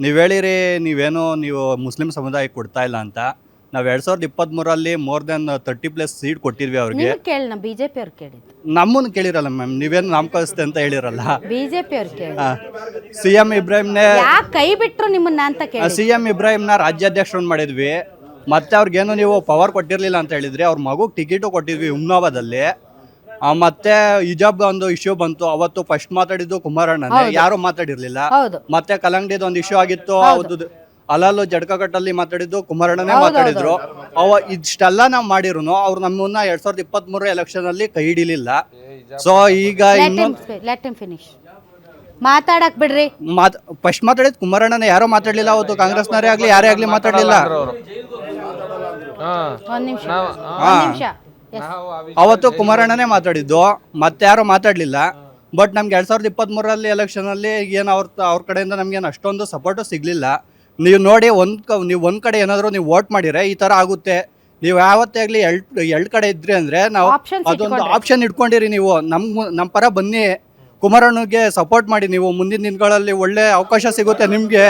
ನೀವು ಹೇಳಿರಿ ನೀವು ಮುಸ್ಲಿಂ ಸಮುದಾಯಕ್ಕೆ ಕೊಡ್ತಾ ಇಲ್ಲ ಅಂತ. ನಾವು 2023 ಮೋರ್ ದೆನ್ 30+ ಸೀಟ್ ಕೊಟ್ಟಿದ್ವಿ ಅವ್ರಿಗೆ. ನಿಮ್ಗೆ ಕೇಳಿ ಬಿಜೆಪಿ ಅವ್ರು ಕೇಳಿದ್ದು. ನಮ್ಮನ್ನು ಕೇಳಿರಲ್ಲ ಮ್ಯಾಮ್, ನೀವೇನು ನಾಮಕರಿಸ್ತೆ ಅಂತ ಹೇಳಿರಲ್ಲ. ಬಿಜೆಪಿ ಅವ್ರು ಕೇಳಿ CM ಇಬ್ರಾಹಿಂನೇ ಯಾಕೆ ಕೈ ಬಿಟ್ರು ನಿಮ್ಮನ್ನ ಅಂತ ಕೇಳಿ. CM ಇಬ್ರಾಹಿಂನ ರಾಜ್ಯಾಧ್ಯಕ್ಷರನ್ನ ಮಾಡಿದ್ವಿ. ಮತ್ತೆ ಅವ್ರಿಗೇನು ನೀವು ಪವರ್ ಕೊಟ್ಟಿರಲಿಲ್ಲ ಅಂತ ಹೇಳಿದ್ರಿ. ಅವ್ರ ಮಗುಗೆ ಟಿಕೆಟು ಕೊಟ್ಟಿದ್ವಿ ಹುಮ್ನಾಬಾದಲ್ಲಿ. ಮತ್ತೆ ಹಿಜಾಬ್ ಒಂದು ಇಶ್ಯೂ ಬಂತು, ಅವತ್ತು ಫಸ್ಟ್ ಮಾತಾಡಿದ್ದು ಕುಮಾರಣ್ಣನೇ, ಯಾರು ಮಾತಾಡಿರ್ಲಿಲ್ಲ. ಹೌದು. ಮತ್ತೆ ಕಲ್ಲಂಗಡಿದು ಒಂದು ಇಶ್ಯೂ ಆಗಿತ್ತು, ಹೌದು ಅಲ್ಲಲ್ಲೂ ಜಡ್ಕಗಟ್ಟಲ್ಲಿ ಮಾತಾಡಿದ್ದು ಕುಮಾರಣ್ಣನೇ ಮಾತಾಡಿದ್ರು. ಇಷ್ಟೆಲ್ಲ ನಾವು ಮಾಡಿರುನು ಅವ್ರು ನಮ್ಮನ್ನ 2023 ಎಲೆಕ್ಷನ್ ಅಲ್ಲಿ ಕೈ ಹಿಡಿಲಿಲ್ಲ. ಸೊ ಈಗ ಲೆಟ್ ಹಿಮ್ ಫಿನಿಶ್ ಮಾತಾಡಕ್ ಬಿಡ್ರಿ. ಫಸ್ಟ್ ಮಾತಾಡಿದ್ ಕುಮಾರಣ್ಣನೇ, ಯಾರೋ ಮಾತಾಡ್ಲಿಲ್ಲ ಅವತ್ತು. ಕಾಂಗ್ರೆಸ್ನವರೇ ಆಗ್ಲಿ ಯಾರೇ ಆಗ್ಲಿ ಮಾತಾಡ್ಲಿಲ್ಲ. ಒಂದ್ ನಿಮಿಷ ಅವತ್ತು ಕುಮಾರಣ್ಣನೇ ಮಾತಾಡಿದ್ದು, ಮತ್ತೆ ಯಾರೋ ಮಾತಾಡ್ಲಿಲ್ಲ. ಬಟ್ ನಮ್ಗೆ 2023 ಎಲೆಕ್ಷನ್ ಅಲ್ಲಿ ಏನು ಅವ್ರ ಕಡೆಯಿಂದ ನಮ್ಗೇನು ಅಷ್ಟೊಂದು ಸಪೋರ್ಟು ಸಿಗ್ಲಿಲ್ಲ. ನೀವು ನೋಡಿ ನೀವು ಒಂದ್ ಕಡೆ ಏನಾದ್ರು ನೀವು ವೋಟ್ ಮಾಡಿದ್ರೆ ಈ ತರ ಆಗುತ್ತೆ. ನೀವು ಯಾವತ್ತೇ ಆಗ್ಲಿ ಎರಡ್ ಕಡೆ ಇದ್ರಿ ಅಂದ್ರೆ ನಾವು ಅದೊಂದು ಆಪ್ಷನ್ ಇಟ್ಕೊಂಡಿರಿ. ನೀವು ನಮ್ಮ ಪರ ಬನ್ನಿ, ಕುಮಾರಣ್ಣಗೆ ಸಪೋರ್ಟ್ ಮಾಡಿ. ನೀವು ಮುಂದಿನ ದಿನಗಳಲ್ಲಿ ಒಳ್ಳೆ ಅವಕಾಶ ಸಿಗುತ್ತೆ ನಿಮ್ಗೆ.